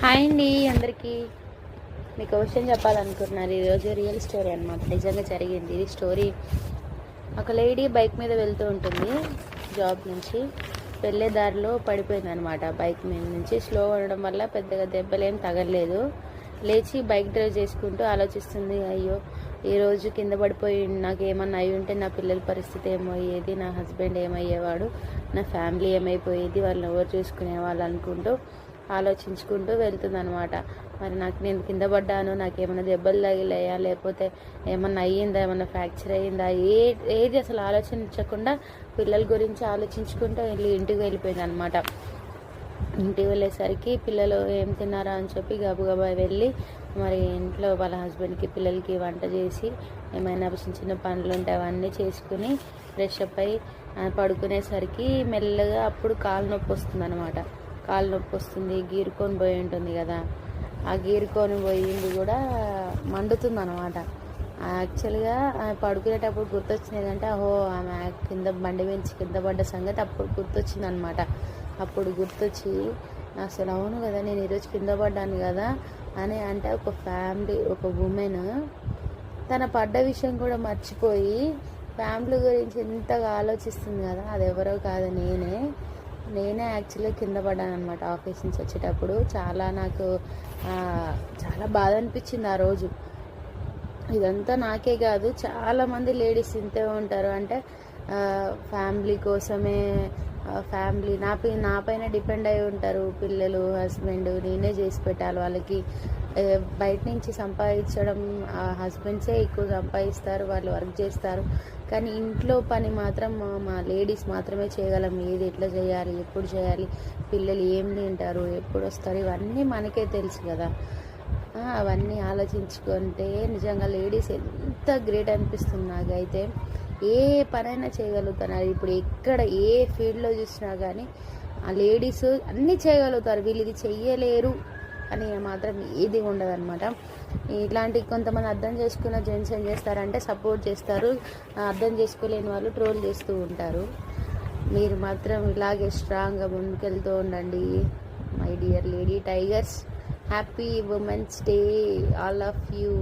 Hi అండి అందరికీ. మీకు విషయం చెప్పాలనుకుంటున్నారు. ఈరోజు రియల్ స్టోరీ అనమాట, నిజంగా జరిగింది ఇది స్టోరీ. ఒక లేడీ బైక్ మీద వెళ్తూ ఉంటుంది జాబ్ నుంచి. వెళ్ళే దారిలో పడిపోయింది అనమాట. బైక్ మీద నుంచి స్లో ఉండడం వల్ల పెద్దగా దెబ్బలేం తగలలేదు. లేచి బైక్ డ్రైవ్ చేసుకుంటూ ఆలోచిస్తుంది, అయ్యో ఈరోజు కింద పడిపోయి నాకు ఏమన్నా అయి ఉంటే నా పిల్లల పరిస్థితి ఏమయ్యేది, నా హస్బెండ్ ఏమయ్యేవాడు, నా ఫ్యామిలీ ఏమైపోయేది, వాళ్ళని ఎవరు చూసుకునే వాళ్ళు అనుకుంటూ ఆలోచించుకుంటూ వెళ్తుందనమాట. మరి నేను కింద పడ్డాను, నాకు ఏమైనా దెబ్బలు తగిలాయా, లేకపోతే ఏమన్నా అయ్యిందా, ఏమన్నా ఫ్రాక్చర్ అయ్యిందా, ఏది అసలు ఆలోచించకుండా పిల్లల గురించి ఆలోచించుకుంటూ ఇంటికి వెళ్ళిపోయింది అనమాట. ఇంటికి వెళ్ళేసరికి పిల్లలు ఏం తిన్నారా అని చెప్పి గబగబా వెళ్ళి మరి ఇంట్లో వాళ్ళ హస్బెండ్కి పిల్లలకి వంట చేసి ఏమైనా చిన్న చిన్న పనులు ఉంటే అవన్నీ చేసుకుని ఫ్రెష్ అప్ అయి పడుకునేసరికి మెల్లగా అప్పుడు కాలు నొప్పి వస్తుంది అనమాట. కాలు నొప్పి వస్తుంది, గీరుకొని పోయి ఉంటుంది కదా, ఆ గీరుకొని పోయింది కూడా మండుతుంది అనమాట. యాక్చువల్గా పడుకునేటప్పుడు గుర్తొచ్చింది ఏంటంటే, ఆమె బండి మించి కింద పడ్డ సంగతి అప్పుడు గుర్తొచ్చింది అనమాట. అప్పుడు గుర్తొచ్చి అసలు అవును కదా, నేను ఈరోజు కింద పడ్డాను కదా అని అంటే ఒక ఫ్యామిలీ, ఒక ఉమెన్ తన పడ్డ విషయం కూడా మర్చిపోయి ఫ్యామిలీ గురించి ఎంతగా ఆలోచిస్తుంది కదా. అది ఎవరో కాదు, నేనే యాక్చువల్గా కింద పడ్డాను అనమాట. ఆఫీస్ నుంచి వచ్చేటప్పుడు నాకు చాలా బాధ అనిపించింది ఆ రోజు. ఇదంతా నాకే కాదు, చాలామంది లేడీస్ ఇంతే ఉంటారు. అంటే ఫ్యామిలీ కోసమే, ఫ్యామిలీ నా పైన డిపెండ్ అయి ఉంటారు. పిల్లలు, హస్బెండ్, నేనే చేసి పెట్టాలి వాళ్ళకి. బయట నుంచి సంపాదించడం హస్బెండ్సే ఎక్కువ సంపాదిస్తారు, వాళ్ళు వర్క్ చేస్తారు. కానీ ఇంట్లో పని మాత్రం మా లేడీస్ మాత్రమే చేయగలం. ఏది ఎట్లా చేయాలి, ఎప్పుడు చేయాలి, పిల్లలు ఏం తింటారు, ఎప్పుడు వస్తారు, ఇవన్నీ మనకే తెలుసు కదా. అవన్నీ ఆలోచించుకుంటే నిజంగా లేడీస్ ఎంత గ్రేట్ అనిపిస్తుంది నాకైతే. ఏ పనైనా చేయగలుగుతున్నారు ఇప్పుడు. ఎక్కడ ఏ ఫీల్డ్లో చూసినా కానీ ఆ లేడీస్ అన్నీ చేయగలుగుతారు. వీళ్ళు ఇది చెయ్యలేరు అని మాత్రం ఏది ఉండదన్నమాట. ఇట్లాంటి కొంతమంది అర్థం చేసుకున్న జెంట్స్ ఏం చేస్తారంటే సపోర్ట్ చేస్తారు, అర్థం చేసుకోలేని వాళ్ళు ట్రోల్ చేస్తూ ఉంటారు. మీరు మాత్రం ఇలాగే స్ట్రాంగ్గా ముందుకెళ్తూ ఉండండి my dear lady tigers. Happy women's day all of you.